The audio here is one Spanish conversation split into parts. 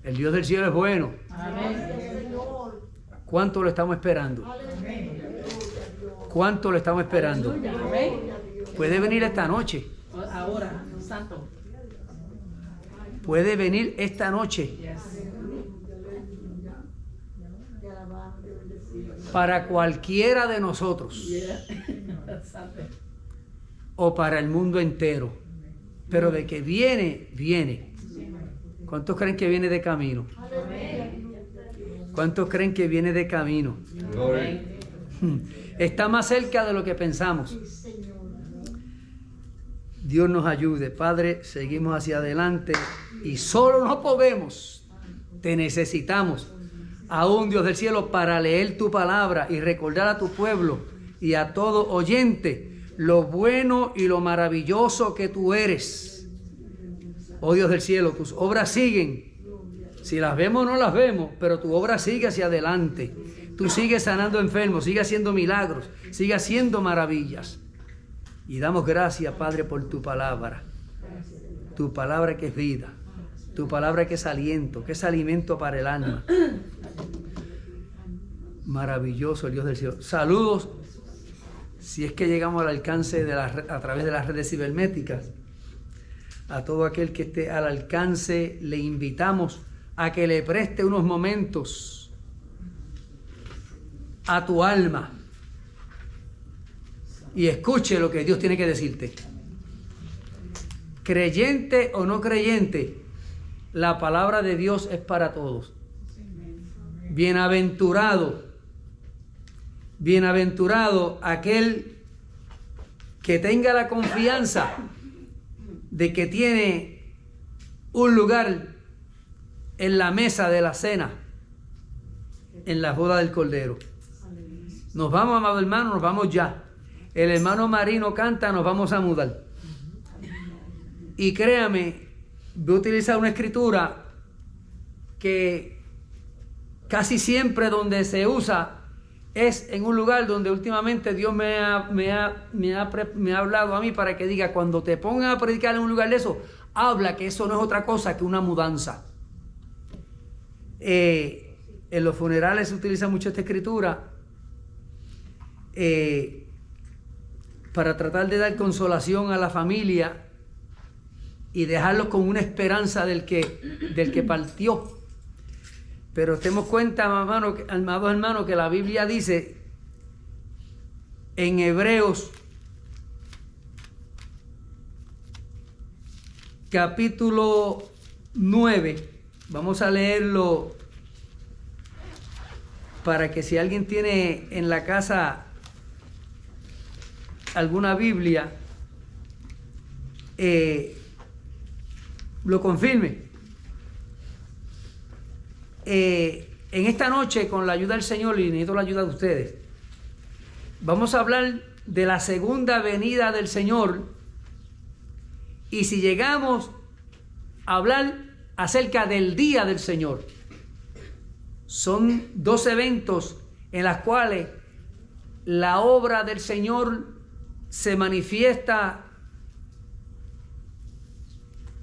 El Dios del cielo es bueno. Amén. ¿Cuánto lo estamos esperando? ¿Cuánto lo estamos esperando? Amén. Puede venir esta noche. Ahora, santo. Puede venir esta noche. Para cualquiera de nosotros. O para el mundo entero. Pero de que viene, viene. ¿Cuántos creen que viene de camino? ¿Cuántos creen que viene de camino? Está más cerca de lo que pensamos. Dios nos ayude. Padre, seguimos hacia adelante y solo no podemos. Te necesitamos, aún Dios del cielo, para leer tu palabra y recordar a tu pueblo y a todo oyente lo bueno y lo maravilloso que tú eres. Oh Dios del cielo, tus obras siguen. Si las vemos o no las vemos, pero tu obra sigue hacia adelante. Tú sigues sanando enfermos, sigues haciendo milagros, sigues haciendo maravillas. Y damos gracias, Padre, por tu palabra. Tu palabra que es vida. Tu palabra que es aliento, que es alimento para el alma. Maravilloso el Dios del cielo. Saludos, si es que llegamos al alcance a través de las redes cibernéticas. A todo aquel que esté al alcance, le invitamos a que le preste unos momentos a tu alma y escuche lo que Dios tiene que decirte. Creyente o no creyente, la palabra de Dios es para todos. Bienaventurado aquel que tenga la confianza de que tiene un lugar en la mesa de la cena, en la boda del Cordero. Nos vamos, amado hermano, nos vamos ya. El hermano Marino canta, nos vamos a mudar. Y créame, voy a utilizar una escritura que casi siempre donde se usa es en un lugar donde últimamente Dios me ha hablado a mí para que diga, cuando te pongan a predicar en un lugar de eso, habla que eso no es otra cosa que una mudanza. En los funerales se utiliza mucho esta escritura para tratar de dar consolación a la familia y dejarlos con una esperanza del que partió. Pero tenemos cuenta, amados hermanos, que la Biblia dice en Hebreos capítulo 9, vamos a leerlo para que si alguien tiene en la casa alguna Biblia, lo confirme. En esta noche, con la ayuda del Señor, y necesito la ayuda de ustedes, vamos a hablar de la segunda venida del Señor. Y si llegamos a hablar acerca del día del Señor, son dos eventos en los cuales la obra del Señor se manifiesta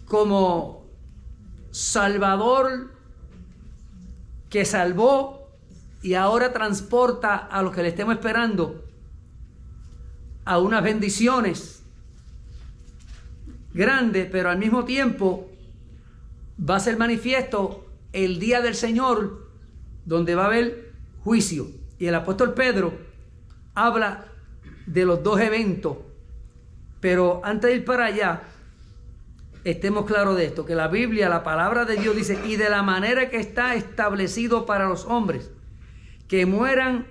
como Salvador que salvó y ahora transporta a los que le estemos esperando a unas bendiciones grandes, pero al mismo tiempo va a ser manifiesto el día del Señor, donde va a haber juicio. Y el apóstol Pedro habla de los dos eventos. Pero antes de ir para allá, estemos claros de esto, que la Biblia, la palabra de Dios dice, y de la manera que está establecido para los hombres, que mueran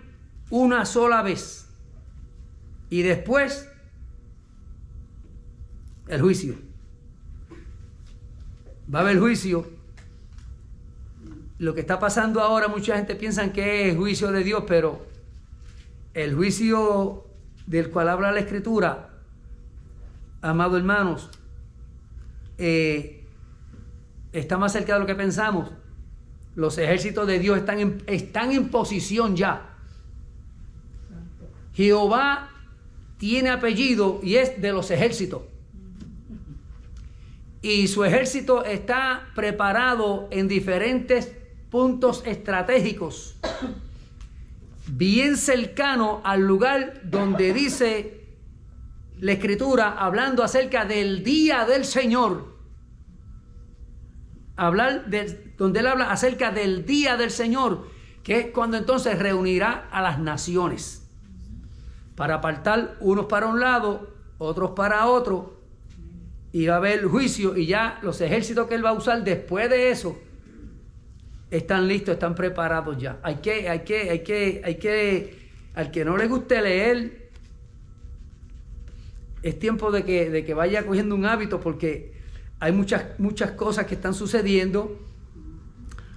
una sola vez, y después el juicio. Va a haber juicio. Lo que está pasando ahora, mucha gente piensa que es juicio de Dios, pero el juicio del cual habla la Escritura, amados hermanos, está más cerca de lo que pensamos. Los ejércitos de Dios están en posición ya. Jehová tiene apellido y es de los ejércitos. y su ejército está preparado en diferentes puntos estratégicos, bien cercano al lugar donde dice la Escritura, hablando acerca del día del Señor. Donde él habla acerca del día del Señor, que es cuando entonces reunirá a las naciones para apartar unos para un lado, otros para otro, y va a haber juicio, y ya los ejércitos que él va a usar después de eso están listos, están preparados ya. Hay que, al que no le guste leer, es tiempo de que vaya cogiendo un hábito, porque hay muchas cosas que están sucediendo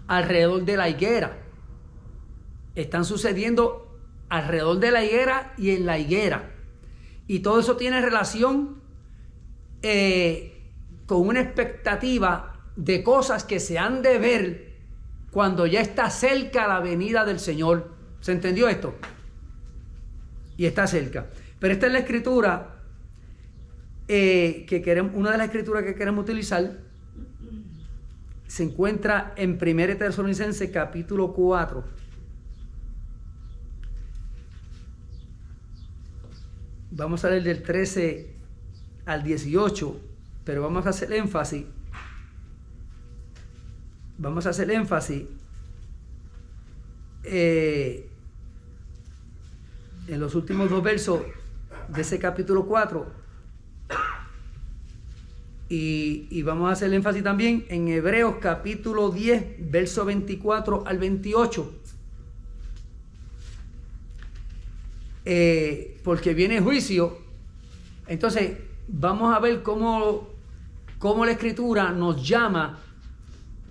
alrededor de la higuera. Están sucediendo alrededor de la higuera y en la higuera. Y todo eso tiene relación con una expectativa de cosas que se han de ver cuando ya está cerca la venida del Señor. ¿Se entendió esto? Y está cerca. Pero esta es la escritura que queremos, una de las escrituras que queremos utilizar. Se encuentra en 1 Tesalonicenses capítulo 4. Vamos a leer del 13 al 18, pero vamos a hacer énfasis. En los últimos dos versos de ese capítulo 4. Y vamos a hacer énfasis también en Hebreos capítulo 10, verso 24 al 28. Porque viene juicio. Entonces vamos a ver cómo la Escritura nos llama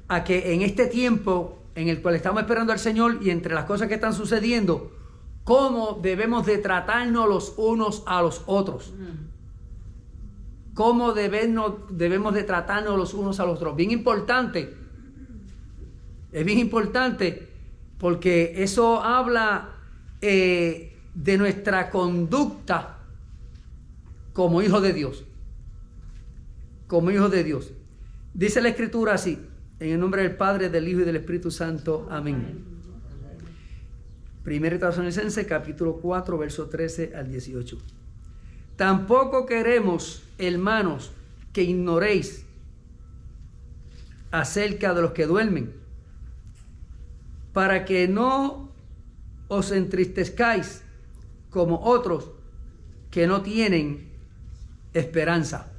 a que en este tiempo en el cual estamos esperando al Señor, y entre las cosas que están sucediendo, cómo debemos de tratarnos los unos a los otros. Cómo debemos de tratarnos los unos a los otros. Bien importante. Es bien importante porque eso habla de nuestra conducta como hijos de Dios. Como hijos de Dios. Dice la Escritura así: en el nombre del Padre, del Hijo y del Espíritu Santo. Amén. 1 Tesalonicenses capítulo 4, verso 13 al 18. Tampoco queremos, hermanos, que ignoréis acerca de los que duermen, para que no os entristezcáis como otros que no tienen esperanza.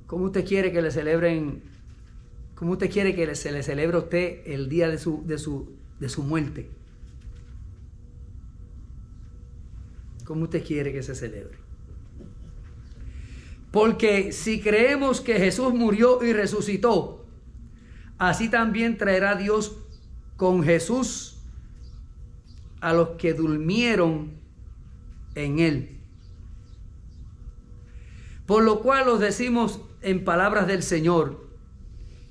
¿Cómo usted quiere que le celebren? ¿Cómo usted quiere que se le celebre a usted el día de su muerte? ¿Cómo usted quiere que se celebre? Porque si creemos que Jesús murió y resucitó, así también traerá Dios con Jesús a los que durmieron en él. Por lo cual os decimos en palabras del Señor,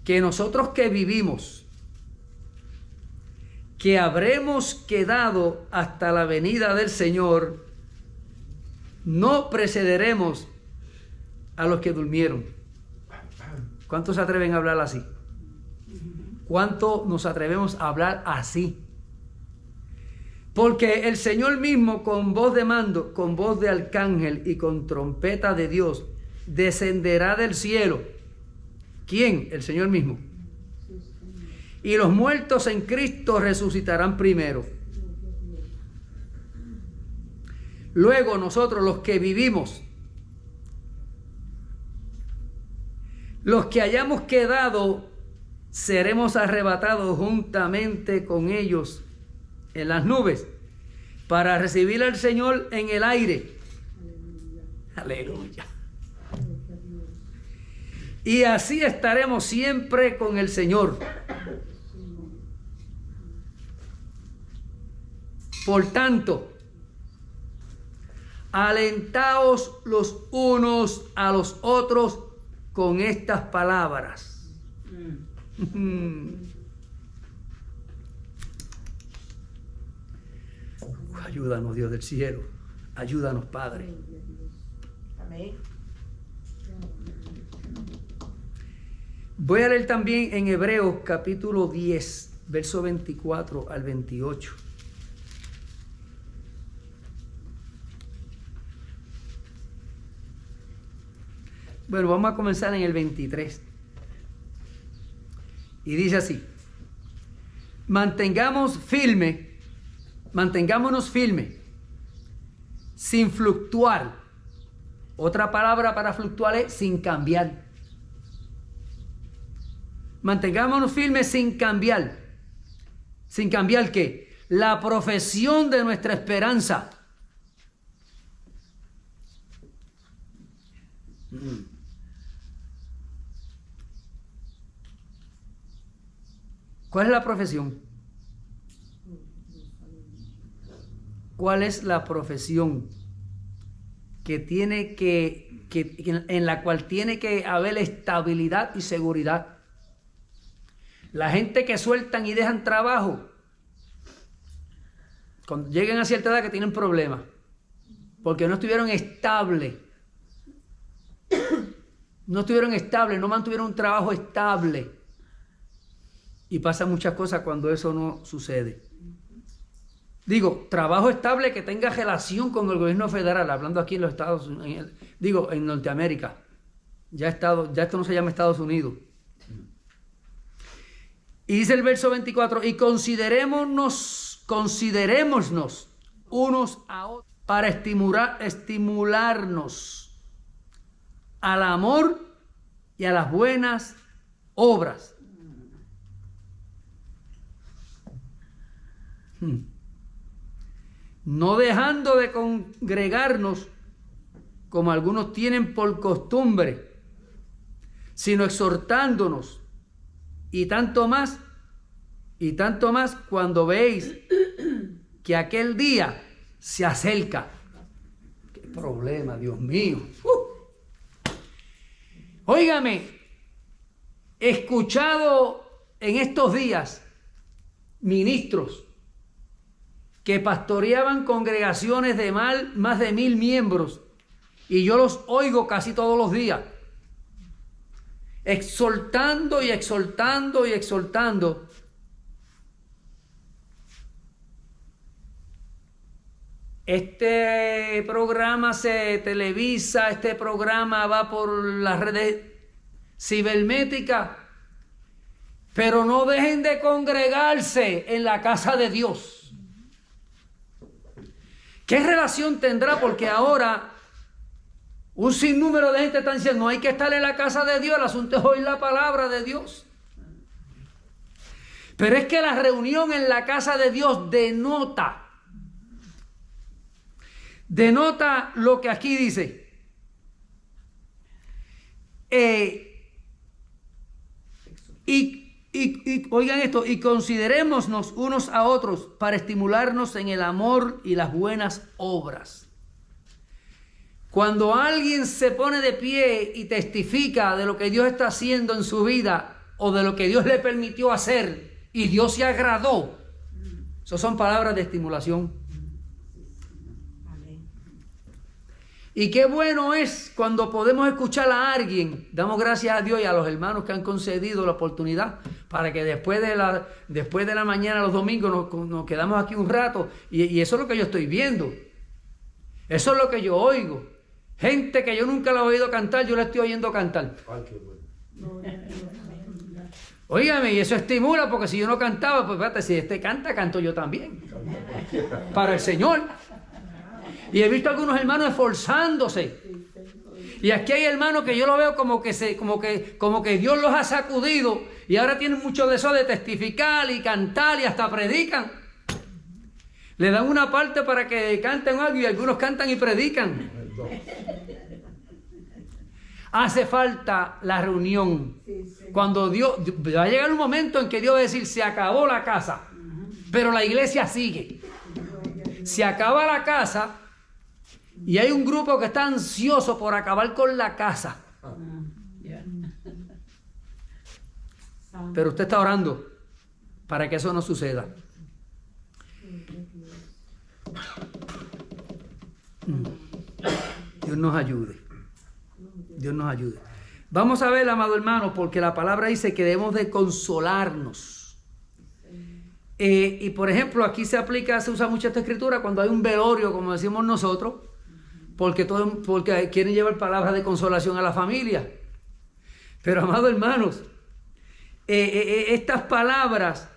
que nosotros que vivimos, que habremos quedado hasta la venida del Señor, no precederemos a los que durmieron. ¿Cuántos se atreven a hablar así? ¿Cuánto nos atrevemos a hablar así? Porque el Señor mismo, con voz de mando, con voz de arcángel y con trompeta de Dios, descenderá del cielo. ¿Quién? El Señor mismo. Y los muertos en Cristo resucitarán primero. Luego nosotros, los que vivimos, los que hayamos quedado, seremos arrebatados juntamente con ellos en las nubes para recibir al Señor en el aire. Aleluya. Y así estaremos siempre con el Señor. Por tanto, alentaos los unos a los otros con estas palabras. Ayúdanos, Dios del cielo. Ayúdanos, Padre. Amén. Voy a leer también en Hebreos capítulo 10, verso 24 al 28. Bueno, vamos a comenzar en el 23. Y dice así: mantengámonos firmes, sin fluctuar. Otra palabra para fluctuar es sin cambiar. Mantengámonos firmes sin cambiar. ¿Sin cambiar qué? La profesión de nuestra esperanza. ¿Cuál es la profesión? ¿Cuál es la profesión que tiene en la cual tiene que haber estabilidad y seguridad? La gente que sueltan y dejan trabajo, cuando llegan a cierta edad, que tienen problemas, porque no estuvieron estables. No mantuvieron un trabajo estable. Y pasan muchas cosas cuando eso no sucede. Digo, trabajo estable que tenga relación con el gobierno federal, hablando aquí en los Estados Unidos, en Norteamérica. Ya esto no se llama Estados Unidos. Y dice el verso 24, y considerémonos unos a otros para estimularnos al amor y a las buenas obras. No dejando de congregarnos como algunos tienen por costumbre, sino exhortándonos, y tanto más cuando veis que aquel día se acerca. ¡Qué problema, Dios mío! Óigame, he escuchado en estos días ministros que pastoreaban congregaciones de más de 1000 miembros, y yo los oigo casi todos los días, exhortando y exhortando y exhortando. Este programa se televisa, este programa va por las redes cibernéticas, pero no dejen de congregarse en la casa de Dios. ¿Qué relación tendrá? Porque ahora un sinnúmero de gente está diciendo, no hay que estar en la casa de Dios, el asunto es oír la palabra de Dios. Pero es que la reunión en la casa de Dios denota lo que aquí dice. Oigan esto, y considerémonos unos a otros para estimularnos en el amor y las buenas obras. Cuando alguien se pone de pie y testifica de lo que Dios está haciendo en su vida o de lo que Dios le permitió hacer y Dios se agradó, esas son palabras de estimulación. Y qué bueno es cuando podemos escuchar a alguien. Damos gracias a Dios y a los hermanos que han concedido la oportunidad para que después de la mañana, los domingos, nos quedamos aquí un rato. Y eso es lo que yo estoy viendo. Eso es lo que yo oigo. Gente que yo nunca la he oído cantar, yo la estoy oyendo cantar. Óigame, y eso estimula, porque si yo no cantaba, pues fíjate, si este canta, canto yo también. Para el Señor. Y he visto a algunos hermanos esforzándose. Y aquí hay hermanos que yo lo veo como que Dios los ha sacudido. Y ahora tienen mucho de eso de testificar y cantar y hasta predican. Le dan una parte para que canten algo y algunos cantan y predican. Hace falta la reunión. Cuando Dios, va a llegar un momento en que Dios va a decir, se acabó la casa. Pero la iglesia sigue. Se acaba la casa. Y hay un grupo que está ansioso por acabar con la casa. Pero usted está orando para que eso no suceda. Dios nos ayude. Dios nos ayude. Vamos a ver, amado hermano, porque la palabra dice que debemos de consolarnos. Y por ejemplo, aquí se usa mucho esta escritura cuando hay un velorio, como decimos nosotros, porque quieren llevar palabras de consolación a la familia. Pero, amados hermanos, estas palabras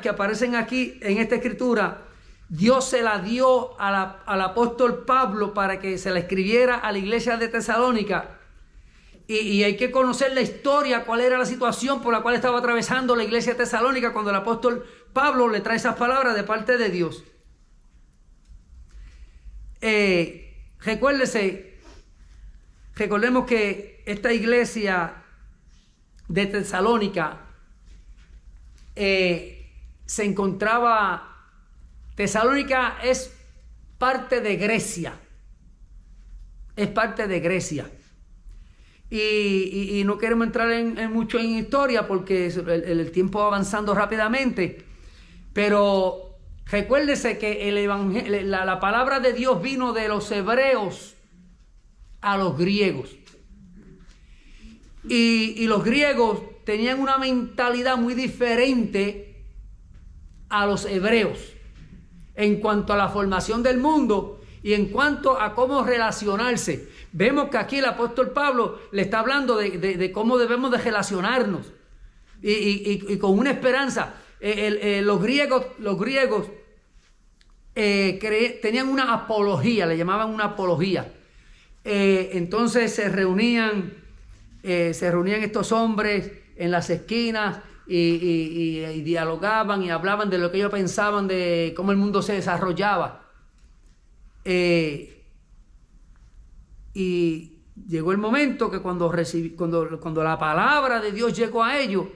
que aparecen aquí en esta escritura, Dios se la dio al apóstol Pablo para que se la escribiera a la iglesia de Tesalónica. Y hay que conocer la historia, cuál era la situación por la cual estaba atravesando la iglesia de Tesalónica cuando el apóstol Pablo le trae esas palabras de parte de Dios. Recordemos que esta iglesia de Tesalónica se encontraba... Tesalónica es parte de Grecia. Es parte de Grecia. Y no queremos entrar mucho en historia porque el tiempo va avanzando rápidamente. Pero recuérdese que la palabra de Dios vino de los hebreos a los griegos. Y los griegos tenían una mentalidad muy diferente a los hebreos en cuanto a la formación del mundo y en cuanto a cómo relacionarse. Vemos que aquí el apóstol Pablo le está hablando de cómo debemos de relacionarnos y con una esperanza. Los griegos tenían una apología, le llamaban una apología. Entonces se reunían estos hombres en las esquinas y dialogaban y hablaban de lo que ellos pensaban de cómo el mundo se desarrollaba. Y llegó el momento que cuando la palabra de Dios llegó a ellos,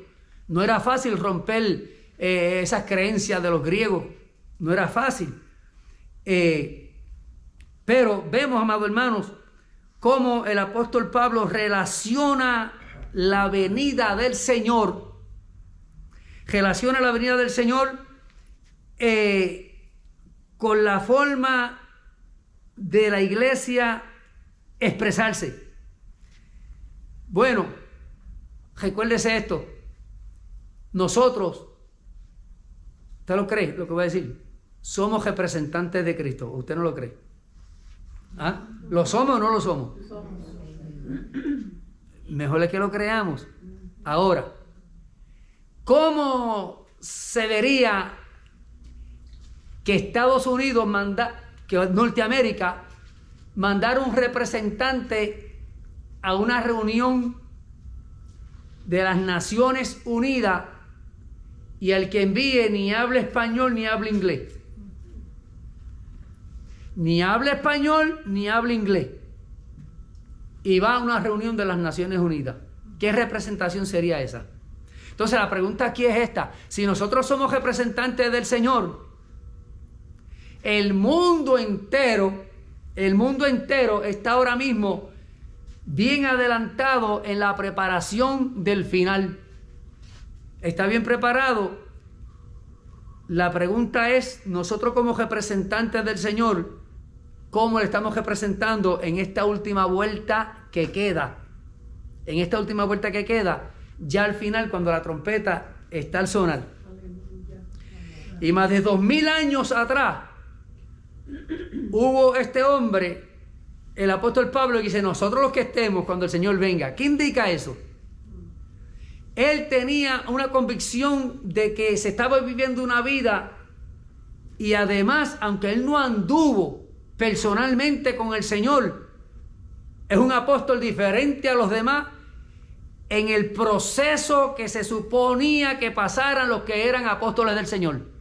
no era fácil romper esas creencias de los griegos, no era fácil. Pero vemos, amados hermanos, cómo el apóstol Pablo relaciona la venida del Señor, con la forma de la iglesia expresarse. Bueno, recuérdese esto. Nosotros, ¿usted lo cree lo que voy a decir? Somos representantes de Cristo. ¿Usted no lo cree? ¿Ah? ¿Lo somos o no lo somos? Mejor es que lo creamos. Ahora, ¿cómo se vería que Estados Unidos que Norteamérica mandara un representante a una reunión de las Naciones Unidas y al que envíe ni habla español ni habla inglés? Ni habla español ni habla inglés. Y va a una reunión de las Naciones Unidas. ¿Qué representación sería esa? Entonces la pregunta aquí es esta. Si nosotros somos representantes del Señor, el mundo entero está ahora mismo bien adelantado en la preparación del final. ¿Está bien preparado? La pregunta es, nosotros como representantes del Señor, ¿cómo le estamos representando en esta última vuelta que queda? En esta última vuelta que queda, ya al final, cuando la trompeta está al sonar. Y más de 2000 años atrás, hubo este hombre, el apóstol Pablo, que dice, nosotros los que estemos cuando el Señor venga. ¿Qué indica eso? Él tenía una convicción de que se estaba viviendo una vida y además, aunque él no anduvo personalmente con el Señor, es un apóstol diferente a los demás en el proceso que se suponía que pasaran los que eran apóstoles del Señor.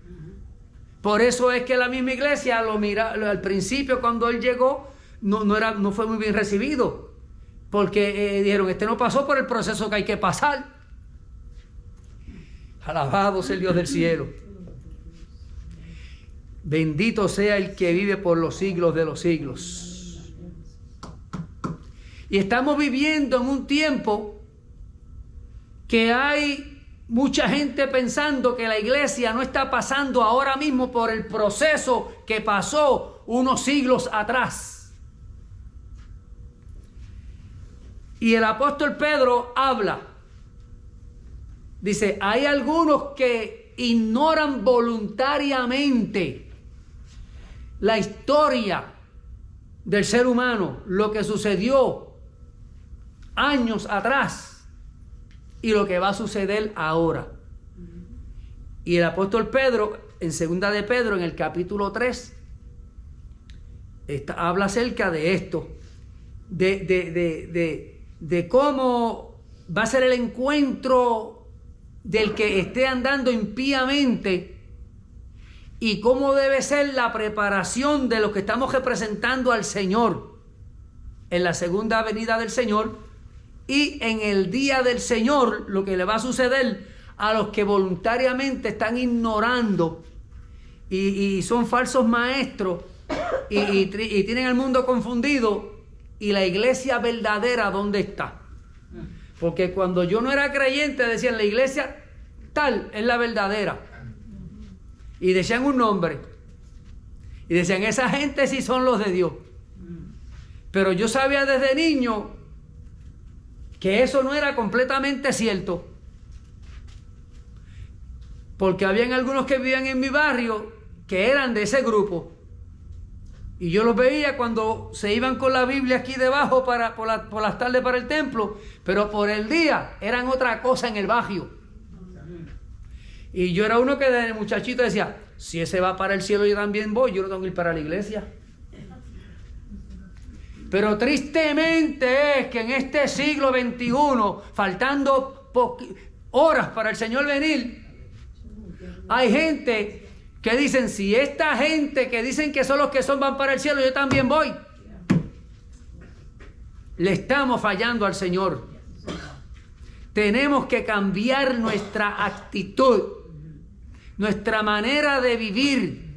Por eso es que la misma iglesia al principio, cuando él llegó, no fue muy bien recibido, porque dijeron, este no pasó por el proceso que hay que pasar. Alabado sea el Dios del cielo. Bendito sea el que vive por los siglos de los siglos. Y estamos viviendo en un tiempo que hay mucha gente pensando que la iglesia no está pasando ahora mismo por el proceso que pasó unos siglos atrás. Y el apóstol Pedro habla. Dice, hay algunos que ignoran voluntariamente la historia del ser humano, lo que sucedió años atrás y lo que va a suceder ahora. Y el apóstol Pedro, en segunda de Pedro, en el capítulo 3, habla acerca de esto, de cómo va a ser el encuentro del que esté andando impíamente y cómo debe ser la preparación de los que estamos representando al Señor en la segunda venida del Señor y en el día del Señor, lo que le va a suceder a los que voluntariamente están ignorando y son falsos maestros y tienen al mundo confundido. Y la iglesia verdadera, ¿dónde está? Porque cuando yo no era creyente decían la iglesia tal es la verdadera y decían un nombre y decían esa gente sí son los de Dios. Pero yo sabía desde niño que eso no era completamente cierto, porque habían algunos que vivían en mi barrio que eran de ese grupo. Y yo los veía cuando se iban con la Biblia aquí debajo por las tardes para el templo, pero por el día eran otra cosa en el barrio. Y yo era uno que desde muchachito decía, si ese va para el cielo yo también voy, yo no tengo que ir para la iglesia. Pero tristemente es que en este siglo XXI, faltando horas para el Señor venir, hay gente que dicen, si esta gente que dicen que son los que son van para el cielo, yo también voy. Le estamos fallando al Señor. Tenemos que cambiar nuestra actitud, nuestra manera de vivir,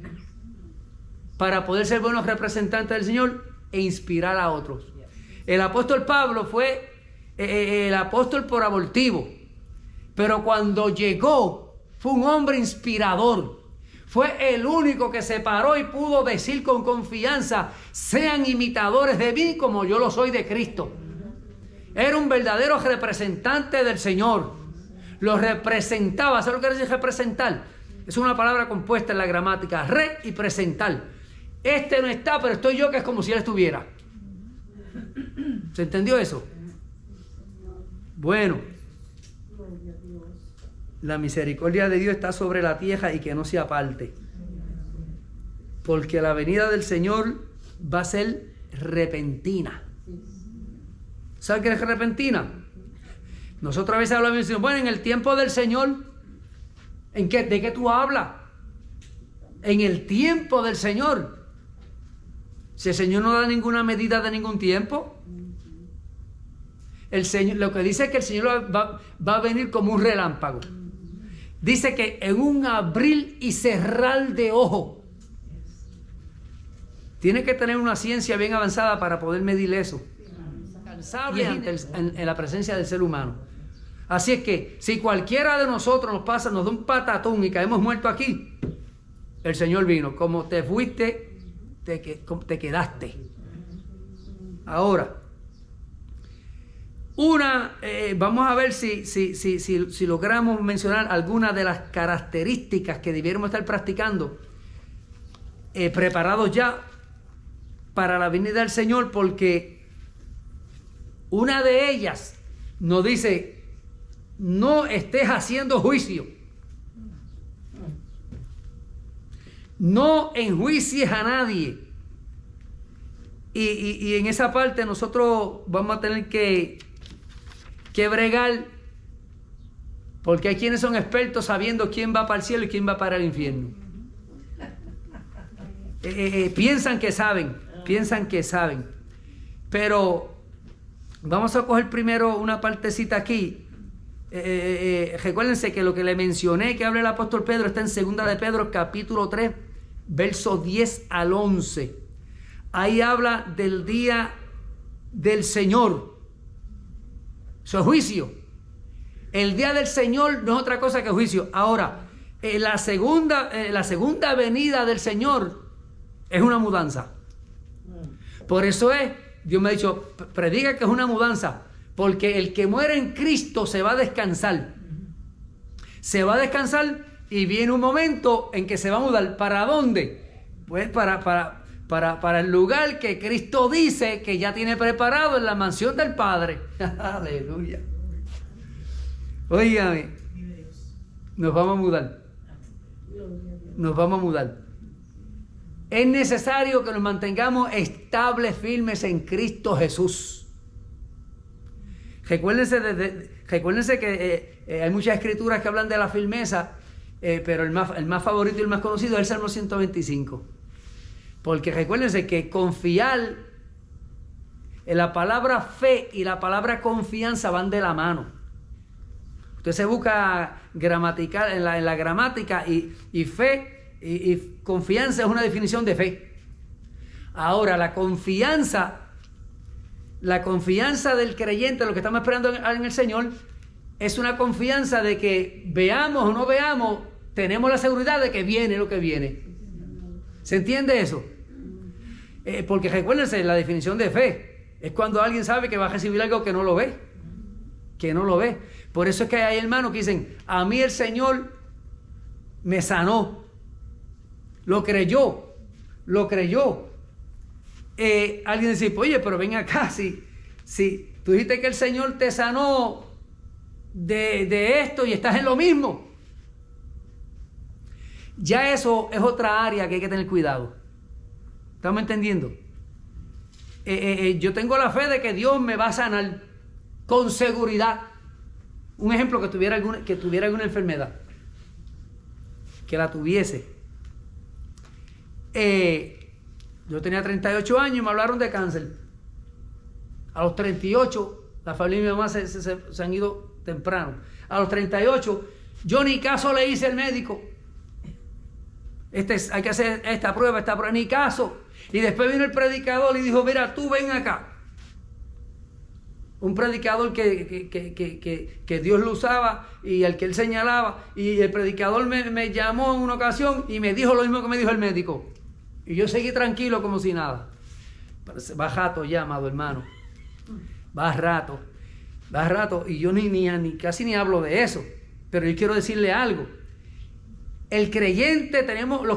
para poder ser buenos representantes del Señor e inspirar a otros. El apóstol Pablo fue el apóstol por abortivo, pero cuando llegó fue un hombre inspirador. Fue el único que se paró y pudo decir con confianza, sean imitadores de mí como yo lo soy de Cristo. Era un verdadero representante del Señor. Lo representaba. ¿Sabes lo que quiere decir representar? Es una palabra compuesta en la gramática, re y presentar. Este no está, pero estoy yo, que es como si él estuviera. ¿Se entendió eso? Bueno, la misericordia de Dios está sobre la tierra y que no se aparte, porque la venida del Señor va a ser repentina. ¿Sabes qué es repentina? Nosotros a veces hablamos y decimos, bueno, en el tiempo del Señor, ¿de qué tú hablas? En el tiempo del Señor. Si el Señor no da ninguna medida de ningún tiempo, el Señor, lo que dice es que el Señor va a venir como un relámpago. Dice que en un abrir y cerrar de ojo. Tiene que tener una ciencia bien avanzada para poder medir eso. Incansable en la presencia del ser humano. Así es que si cualquiera de nosotros nos da un patatón y caemos muertos aquí, el Señor vino. Como te fuiste, te quedaste. Ahora, vamos a ver si logramos mencionar algunas de las características que debiéramos estar practicando, preparados ya para la venida del Señor, porque una de ellas nos dice, no estés haciendo juicio, no enjuicies a nadie. Y en esa parte nosotros vamos a tener que bregar, porque hay quienes son expertos sabiendo quién va para el cielo y quién va para el infierno. Piensan que saben, pero vamos a coger primero una partecita aquí. Recuérdense que lo que le mencioné que habla el apóstol Pedro está en segunda de Pedro capítulo 3 versos 10 al 11. Ahí habla del día del Señor, su juicio. El día del Señor no es otra cosa que juicio. Ahora, la segunda venida del Señor Es una mudanza. Por eso Dios me ha dicho, predica que es una mudanza, porque el que muere en Cristo se va a descansar. Se va a descansar y viene un momento en que se va a mudar. ¿Para dónde? Pues para el lugar que Cristo dice que ya tiene preparado en la mansión del Padre. Aleluya. Óigame, nos vamos a mudar. Nos vamos a mudar. Es necesario que nos mantengamos estables, firmes en Cristo Jesús. Recuérdense que hay muchas escrituras que hablan de la firmeza, pero el más favorito y el más conocido es el Salmo 125. Porque recuérdense que confiar, en la palabra fe y la palabra confianza van de la mano. Usted se busca gramatical en la gramática y fe y confianza es una definición de fe. Ahora, la confianza del creyente, lo que estamos esperando en el Señor, es una confianza de que veamos o no veamos, tenemos la seguridad de que viene lo que viene. ¿Se entiende eso? Porque recuérdense, la definición de fe es cuando alguien sabe que va a recibir algo que no lo ve. Que no lo ve. Por eso es que hay hermanos que dicen, a mí el Señor me sanó. Lo creyó. Alguien dice, oye, pero ven acá, si tú dijiste que el Señor te sanó de esto y estás en lo mismo. Ya eso es otra área que hay que tener cuidado. ¿Estamos entendiendo? Yo tengo la fe de que Dios me va a sanar con seguridad. Un ejemplo, que tuviera alguna enfermedad, que la tuviese. Yo tenía 38 años y me hablaron de cáncer. A los 38, la familia y mi mamá se han ido temprano. A los 38, yo ni caso le hice al médico. Hay que hacer esta prueba, ni caso. Y después vino el predicador y dijo, mira, tú ven acá. Un predicador que Dios lo usaba y al que él señalaba. Y el predicador me llamó en una ocasión y me dijo lo mismo que me dijo el médico. Y yo seguí tranquilo como si nada. Va rato ya, amado hermano. Va rato. Y yo casi ni hablo de eso. Pero yo quiero decirle algo. Los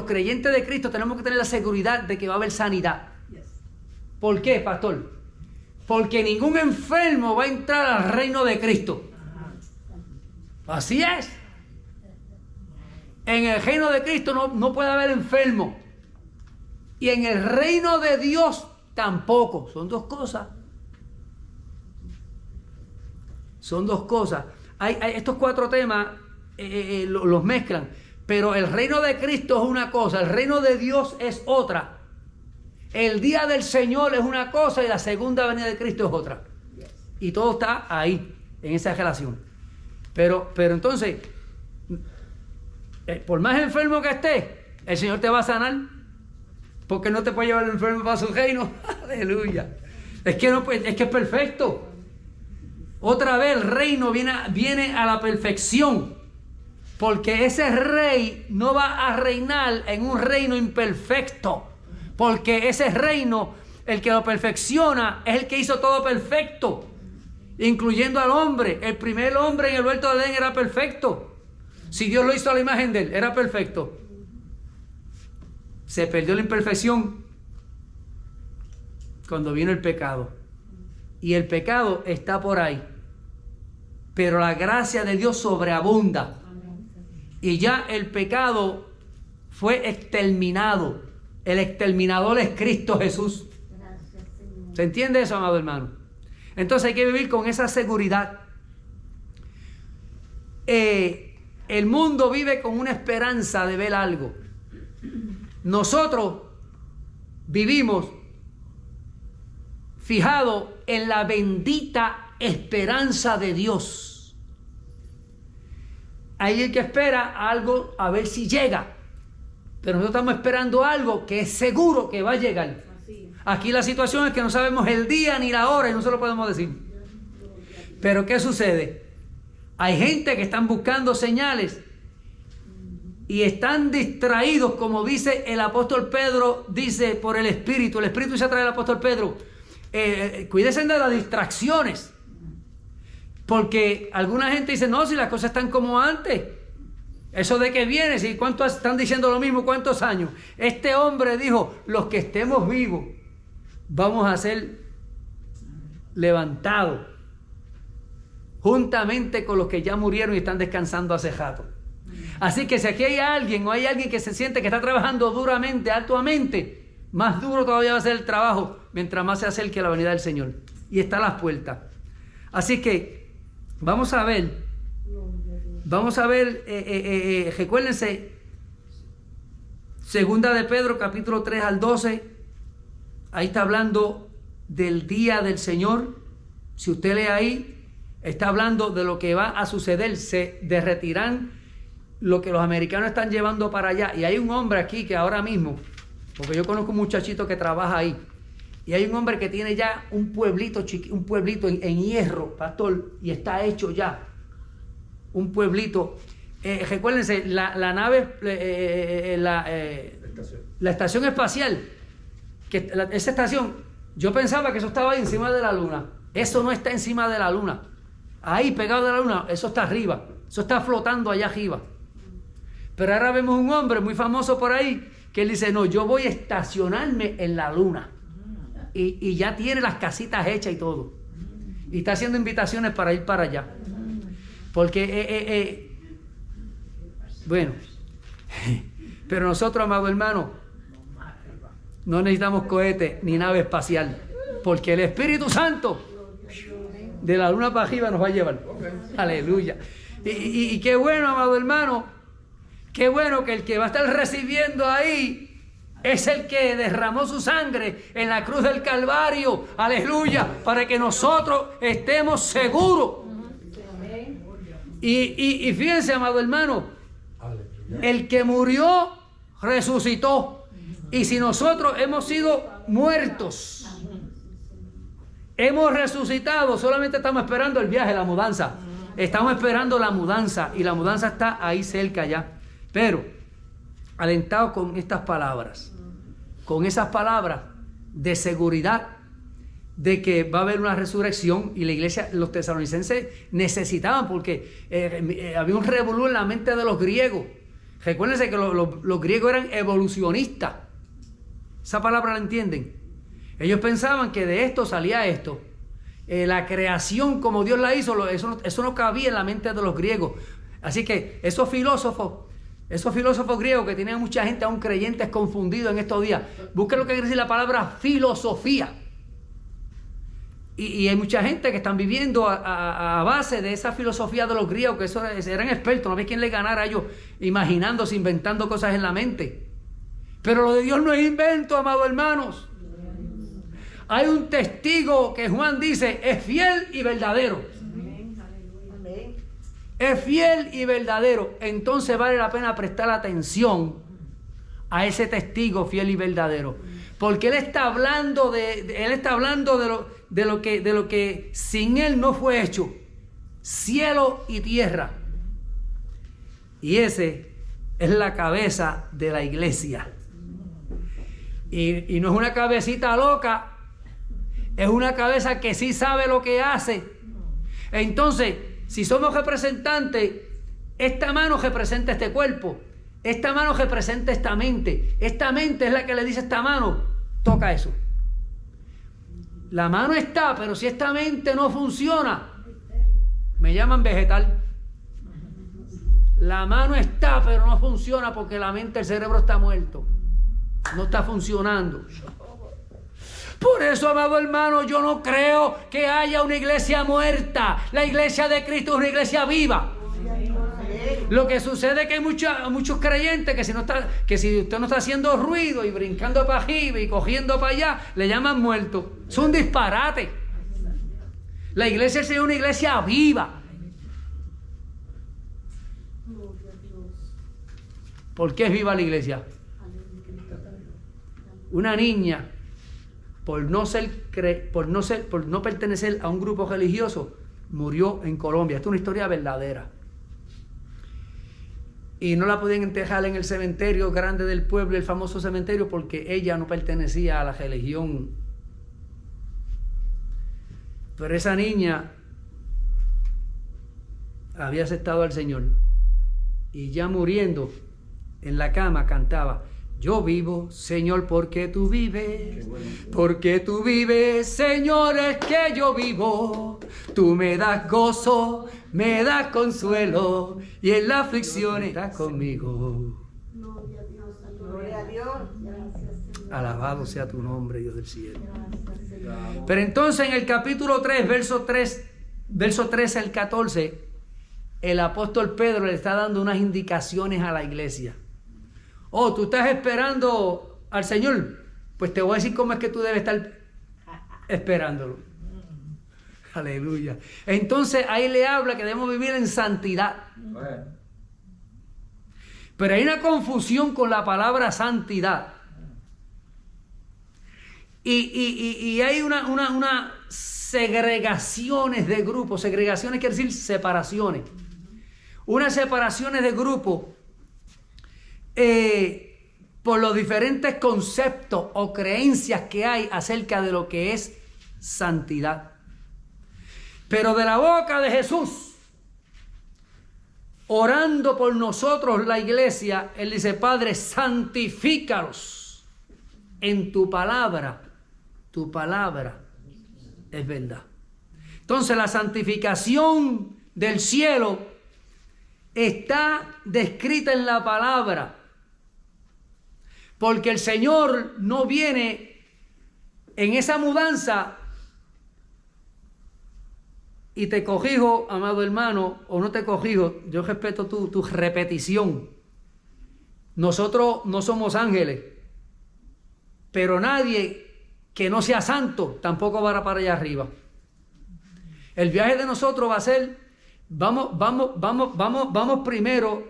creyentes de Cristo tenemos que tener la seguridad de que va a haber sanidad. ¿Por qué, pastor? Porque ningún enfermo va a entrar al reino de Cristo. Así es. En el reino de Cristo no puede haber enfermo. Y en el reino de Dios tampoco. Son dos cosas. Estos cuatro temas los mezclan. Pero el reino de Cristo es una cosa, el reino de Dios es otra. El día del Señor es una cosa y la segunda venida de Cristo es otra. Y todo está ahí, en esa relación. Pero entonces, por más enfermo que estés, el Señor te va a sanar. Porque no te puede llevar el enfermo para su reino. Aleluya. Es que es perfecto. Otra vez el reino viene a la perfección. Porque ese rey no va a reinar en un reino imperfecto. Porque ese reino, el que lo perfecciona, es el que hizo todo perfecto. Incluyendo al hombre. El primer hombre en el huerto de Edén era perfecto. Si Dios lo hizo a la imagen de él, era perfecto. Se perdió la imperfección cuando vino el pecado. Y el pecado está por ahí. Pero la gracia de Dios sobreabunda. Y ya el pecado fue exterminado. El exterminador es Cristo Jesús. ¿Se entiende eso, amado hermano? Entonces hay que vivir con esa seguridad. El mundo vive con una esperanza de ver algo. Nosotros vivimos fijados en la bendita esperanza de Dios. Hay el que espera algo a ver si llega. Pero nosotros estamos esperando algo que es seguro que va a llegar. Aquí la situación es que no sabemos el día ni la hora y no se lo podemos decir. Pero ¿qué sucede? Hay gente que están buscando señales y están distraídos, como dice el apóstol Pedro, dice por el Espíritu dice a través del apóstol Pedro, cuídense de las distracciones, porque alguna gente dice, no, si las cosas están como antes, eso de que viene, si cuántos están diciendo lo mismo, cuántos años. Este hombre dijo, los que estemos vivos vamos a ser levantados juntamente con los que ya murieron y están descansando hace rato. Así que si aquí hay alguien o hay alguien que se siente que está trabajando duramente, arduamente, más duro todavía va a ser el trabajo mientras más se acerque a la venida del Señor. Y está a las puertas. Así que vamos a ver, recuérdense, segunda de Pedro, capítulo 3 al 12, ahí está hablando del día del Señor. Si usted lee ahí, está hablando de lo que va a suceder. Se derretirán lo que los americanos están llevando para allá. Y hay un hombre aquí que ahora mismo, porque yo conozco un muchachito que trabaja ahí, y hay un hombre que tiene ya un pueblito en hierro, pastor, y está hecho ya un pueblito. Recuérdense, la nave, la estación espacial, esa estación, yo pensaba que eso estaba ahí encima de la luna. Eso no está encima de la luna, ahí pegado de la luna, eso está arriba, eso está flotando allá arriba. Pero ahora vemos un hombre muy famoso por ahí que él dice, no, yo voy a estacionarme en la luna. Y ya tiene las casitas hechas y todo. Y está haciendo invitaciones para ir para allá. Porque, bueno, pero nosotros, amado hermano, no necesitamos cohete ni nave espacial. Porque el Espíritu Santo de la luna para arriba nos va a llevar. Aleluya. Y qué bueno, amado hermano, qué bueno que el que va a estar recibiendo ahí es el que derramó su sangre en la cruz del Calvario. Aleluya. Para que nosotros estemos seguros. Y fíjense, amado hermano, el que murió resucitó. Y si nosotros hemos sido muertos, hemos resucitado, solamente estamos esperando el viaje, la mudanza. Estamos esperando la mudanza, y la mudanza está ahí cerca ya. Pero, alentados con estas palabras, con esas palabras de seguridad de que va a haber una resurrección, y la iglesia, los tesalonicenses necesitaban, porque había un revolú en la mente de los griegos. Recuérdense que los griegos eran evolucionistas. Esa palabra la entienden. Ellos pensaban que de esto salía esto. La creación como Dios la hizo, eso no cabía en la mente de los griegos. Así que esos filósofos griegos que tenían mucha gente aún creyentes confundidos en estos días, busquen lo que quiere decir la palabra filosofía. Y hay mucha gente que están viviendo a base de esa filosofía de los griegos, que eran expertos, no había quien le ganara a ellos imaginándose, inventando cosas en la mente. Pero lo de Dios no es invento, amados hermanos. Hay un testigo que Juan dice es fiel y verdadero. Es fiel y verdadero. Entonces vale la pena prestar atención a ese testigo fiel y verdadero, porque él está hablando de lo que sin él no fue hecho, cielo y tierra. Y ese es la cabeza de la iglesia. Y no es una cabecita loca, es una cabeza que sí sabe lo que hace. Entonces, si somos representantes, esta mano representa este cuerpo, esta mano representa esta mente es la que le dice a esta mano, toca eso. La mano está, pero si esta mente no funciona, me llaman vegetal. La mano está, pero no funciona porque la mente, el cerebro está muerto, no está funcionando. Por eso, amado hermano, yo no creo que haya una iglesia muerta. La iglesia de Cristo es una iglesia viva. Lo que sucede es que hay muchos creyentes que si usted no está haciendo ruido y brincando para arriba y cogiendo para allá, le llaman muerto. Es un disparate. La iglesia es una iglesia viva. ¿Por qué es viva la iglesia? Una niña, por no pertenecer a un grupo religioso, murió en Colombia. Esta es una historia verdadera. y no la podían enterrar en el cementerio grande del pueblo, el famoso cementerio, porque ella no pertenecía a la religión. Pero esa niña había aceptado al Señor y ya muriendo en la cama cantaba: yo vivo, Señor, porque tú vives, porque tú vives, Señor, es que yo vivo. Tú me das gozo, me das consuelo, y en la aflicción estás conmigo. Gloria a Dios. Alabado sea tu nombre, Dios del cielo. Pero entonces en el capítulo 3, verso 13 al 14, el apóstol Pedro le está dando unas indicaciones a la iglesia. Oh, tú estás esperando al Señor. Pues te voy a decir cómo es que tú debes estar esperándolo. Aleluya. Entonces ahí le habla que debemos vivir en santidad. Pero hay una confusión con la palabra santidad. Y hay una segregaciones de grupos. Segregaciones quiere decir separaciones. Unas separaciones de grupos por los diferentes conceptos o creencias que hay acerca de lo que es santidad. Pero de la boca de Jesús, orando por nosotros la iglesia, Él dice: Padre, santifícalos en tu palabra es verdad. Entonces la santificación del cielo está descrita en la palabra, porque el Señor no viene en esa mudanza y te corrijo, amado hermano, o no te corrijo, yo respeto tu repetición. Nosotros no somos ángeles, pero nadie que no sea santo tampoco va para allá arriba. El viaje de nosotros va a ser, vamos primero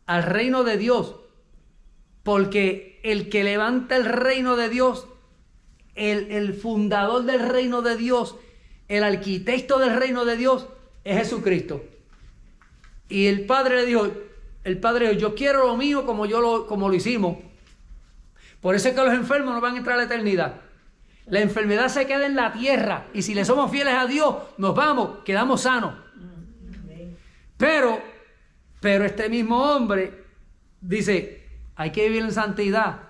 al reino de Dios, porque el que levanta el reino de Dios, el fundador del reino de Dios, el arquitecto del reino de Dios es Jesucristo. Y el Padre le dijo, yo quiero lo mío como lo hicimos. Por eso es que los enfermos no van a entrar a la eternidad. La enfermedad se queda en la tierra, y si le somos fieles a Dios, nos vamos, quedamos sanos. Pero este mismo hombre dice: hay que vivir en santidad,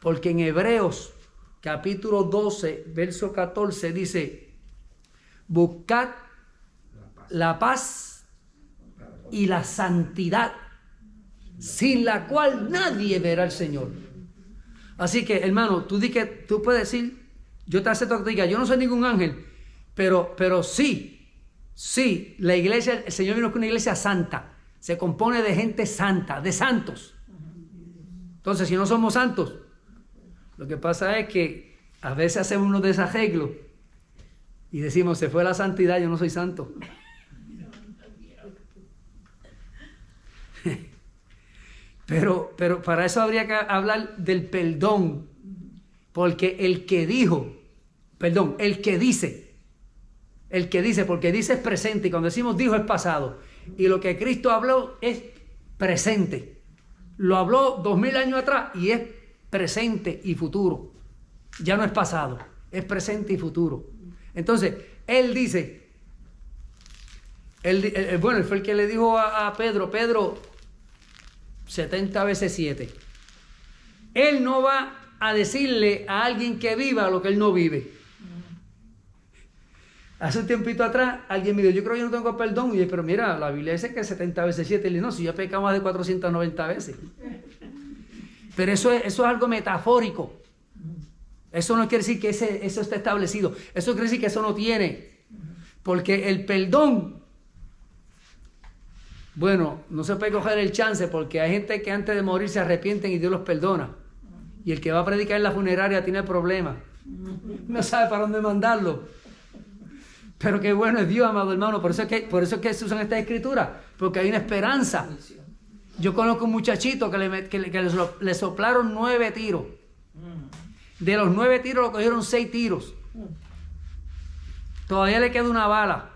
porque en Hebreos capítulo 12, verso 14 dice: buscad la paz y la santidad, sin la cual nadie verá al Señor. Así que, hermano, tú puedes decir: yo te acepto que te diga, yo no soy ningún ángel, pero sí, la iglesia, el Señor vino con una iglesia santa, se compone de gente santa, de santos. Entonces, si no somos santos, lo que pasa es que a veces hacemos unos desarreglos y decimos: se fue la santidad, yo no soy santo. Pero para eso habría que hablar del perdón, porque el que dice, porque dice es presente, y cuando decimos dijo es pasado, y lo que Cristo habló es presente. Lo habló 2000 años atrás y es presente y futuro. Ya no es pasado, es presente y futuro. Entonces, Él dice, él fue el que le dijo a Pedro, 70 veces 7. Él no va a decirle a alguien que viva lo que él no vive. Hace un tiempito atrás, alguien me dijo: yo creo que yo no tengo perdón. Y yo: pero mira, la Biblia dice que 70 veces 7. Y le dije: no, si yo he pecado más de 490 veces. Pero eso es algo metafórico. Eso no quiere decir que eso está establecido. Eso quiere decir que eso no tiene. Porque el perdón, bueno, no se puede coger el chance, porque hay gente que antes de morir se arrepienten y Dios los perdona. Y el que va a predicar en la funeraria tiene problemas. No sabe para dónde mandarlo. Pero qué bueno es Dios, amado hermano. Por eso es que se usan estas escrituras, porque hay una esperanza. Yo conozco un muchachito que le soplaron 9 tiros. De los 9 tiros lo cogieron 6 tiros. Todavía le queda una bala.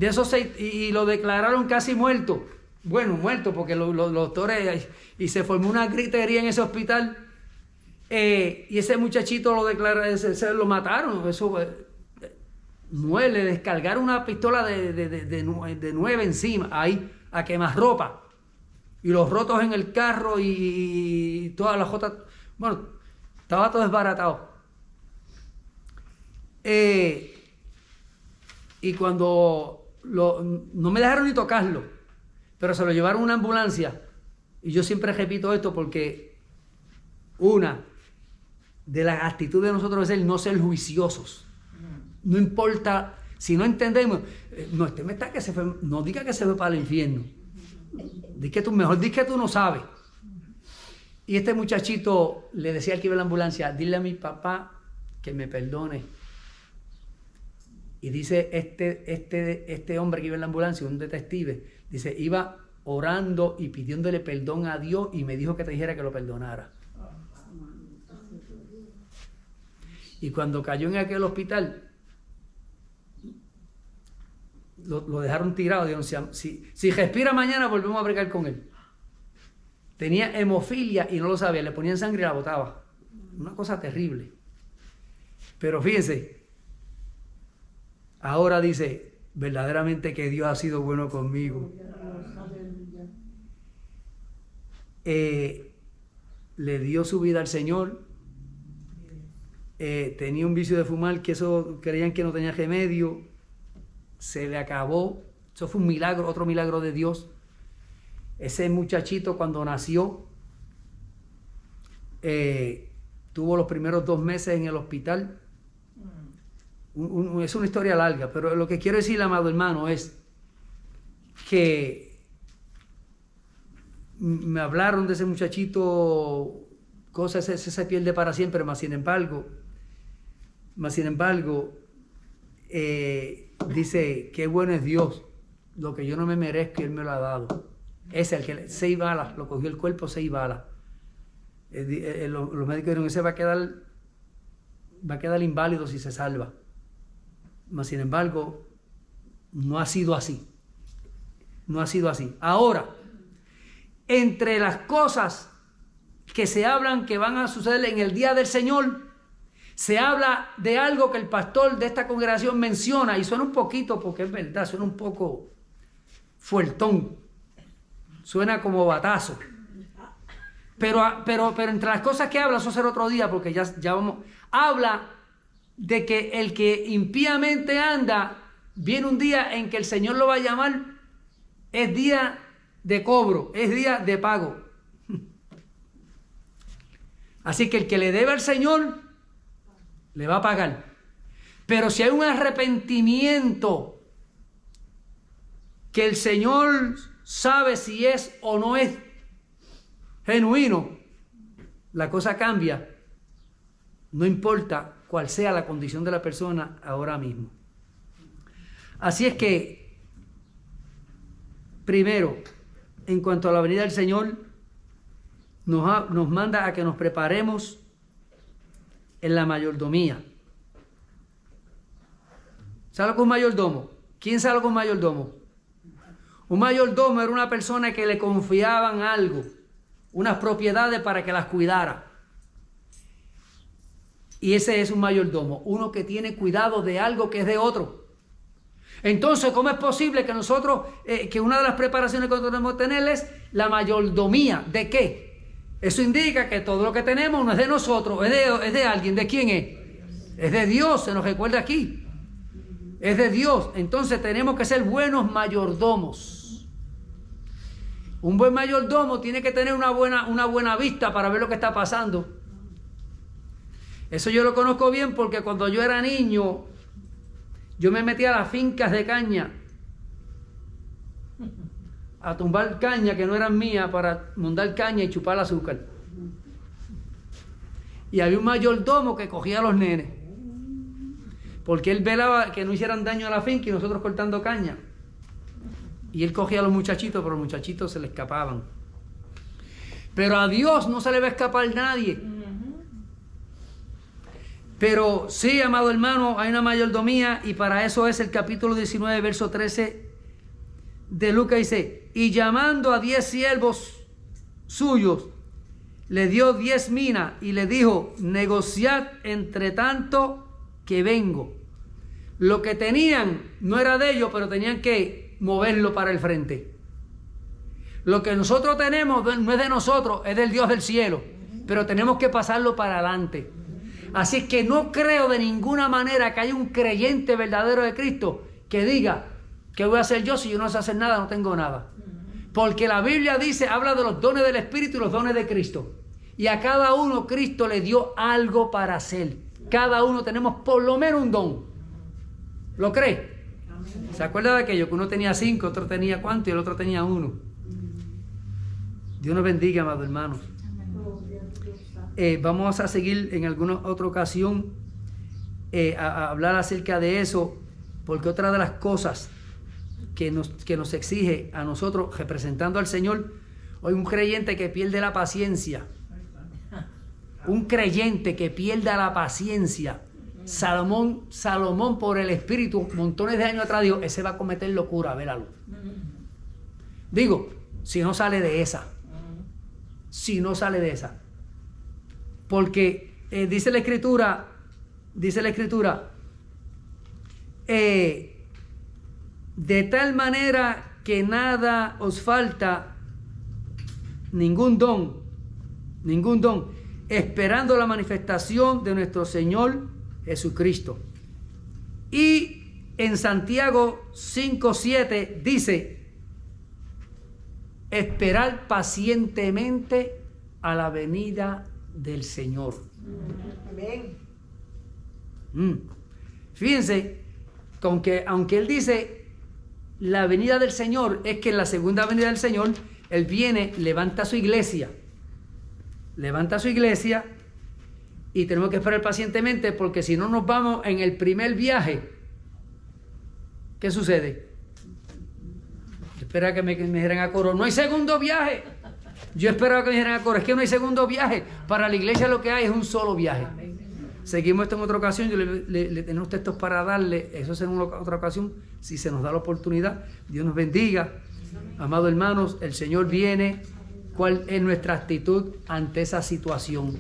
De esos 6, y lo declararon casi muerto. Bueno, muerto, porque los doctores, y se formó una gritería en ese hospital. Y ese muchachito lo declararon, se lo mataron. Eso le descargaron una pistola de 9 encima, ahí, a quemarropa. Y los rotos en el carro y todas las jotas. Bueno, estaba todo desbaratado. Y cuando no me dejaron ni tocarlo, pero se lo llevaron a una ambulancia. Y yo siempre repito esto porque una de las actitudes de nosotros es el no ser juiciosos. No importa, si no entendemos, no, me está que se fue, no diga que se fue para el infierno. Mejor di que tú no sabes. Y este muchachito le decía al que iba en la ambulancia, dile a mi papá que me perdone. Y dice este hombre que iba en la ambulancia, un detective, dice, iba orando y pidiéndole perdón a Dios y me dijo que te dijera que lo perdonara. Y cuando cayó en aquel hospital, lo dejaron tirado. Dijeron, si respira mañana volvemos a bregar con él. Tenía hemofilia y no lo sabía, le ponían sangre y la botaba. Una cosa terrible. Pero fíjense, ahora dice, verdaderamente que Dios ha sido bueno conmigo. Le dio su vida al Señor. Tenía un vicio de fumar, que eso creían que no tenía remedio. Se le acabó. Eso fue un milagro, otro milagro de Dios. Ese muchachito cuando nació tuvo los primeros 2 meses en el hospital. Es una historia larga, pero lo que quiero decir, amado hermano, es que me hablaron de ese muchachito, cosas, ese se pierde para siempre, más sin embargo, dice, qué bueno es Dios, lo que yo no me merezco y Él me lo ha dado. Ese, el que 6 balas, lo cogió el cuerpo 6 balas. Los médicos dijeron, ese va a quedar inválido si se salva. Mas sin embargo, no ha sido así. No ha sido así. Ahora, entre las cosas que se hablan que van a suceder en el día del Señor, se habla de algo que el pastor de esta congregación menciona, y suena un poquito, porque es verdad, suena un poco fuertón, suena como batazo. Pero entre las cosas que habla, eso será otro día, porque ya vamos, habla de que el que impíamente anda, viene un día en que el Señor lo va a llamar, es día de cobro, es día de pago. Así que el que le debe al Señor, le va a pagar. Pero si hay un arrepentimiento que el Señor sabe si es o no es genuino, la cosa cambia. No importa cuál sea la condición de la persona ahora mismo. Así es que, primero, en cuanto a la venida del Señor, nos manda a que nos preparemos en la mayordomía. ¿Sabe lo que es un mayordomo? ¿Quién sabe lo que es un mayordomo? Un mayordomo era una persona que le confiaban algo, unas propiedades para que las cuidara. Y ese es un mayordomo, uno que tiene cuidado de algo que es de otro. Entonces, ¿cómo es posible que nosotros, que una de las preparaciones que nosotros debemos tener es la mayordomía? ¿De qué? Eso indica que todo lo que tenemos no es de nosotros, es de alguien. ¿De quién es? Es de Dios, se nos recuerda aquí. Es de Dios. Entonces tenemos que ser buenos mayordomos. Un buen mayordomo tiene que tener una buena vista para ver lo que está pasando. Eso yo lo conozco bien porque cuando yo era niño, yo me metía a las fincas de caña a tumbar caña que no eran mías para montar caña y chupar azúcar. Y había un mayordomo que cogía a los nenes, porque él velaba que no hicieran daño a la finca y nosotros cortando caña. Y él cogía a los muchachitos, pero los muchachitos se le escapaban. Pero a Dios no se le va a escapar nadie. Pero sí, amado hermano, hay una mayordomía y para eso es el capítulo 19, verso 13 de Lucas. Dice, y llamando a 10 siervos suyos, le dio 10 minas y le dijo, negociad entre tanto que vengo. Lo que tenían no era de ellos, pero tenían que moverlo para el frente. Lo que nosotros tenemos no es de nosotros, es del Dios del cielo, pero tenemos que pasarlo para adelante. Así que no creo de ninguna manera que haya un creyente verdadero de Cristo que diga, ¿qué voy a hacer yo si yo no sé hacer nada, no tengo nada? Porque la Biblia dice, habla de los dones del Espíritu y los dones de Cristo. Y a cada uno Cristo le dio algo para hacer. Cada uno tenemos por lo menos un don. ¿Lo cree? ¿Se acuerda de aquello? Que uno tenía 5, otro tenía cuánto y el otro tenía 1. Dios nos bendiga, amados hermanos. Vamos a seguir en alguna otra ocasión a hablar acerca de eso, porque otra de las cosas que nos exige a nosotros, representando al Señor, hoy un creyente que pierde la paciencia, un creyente que pierda la paciencia, Salomón por el Espíritu, montones de años atrás dijo, ese va a cometer locura, ve la luz. Digo, si no sale de esa. Porque dice la Escritura, de tal manera que nada os falta, ningún don, esperando la manifestación de nuestro Señor Jesucristo. Y en Santiago 5:7 dice, esperar pacientemente a la venida del Señor. Amén. Fíjense, aunque él dice la venida del Señor, es que en la segunda venida del Señor, Él viene, levanta su iglesia, y tenemos que esperar pacientemente, porque si no nos vamos en el primer viaje, ¿qué sucede? Yo esperaba que me dijeran a coro, no hay segundo viaje. Yo esperaba que me dijeran a coro, es que no hay segundo viaje. Para la iglesia lo que hay es un solo viaje. Seguimos esto en otra ocasión. Yo le tenemos textos para darle. Eso será en otra ocasión, si se nos da la oportunidad. Dios nos bendiga. Amados hermanos, el Señor viene. ¿Cuál es nuestra actitud ante esa situación?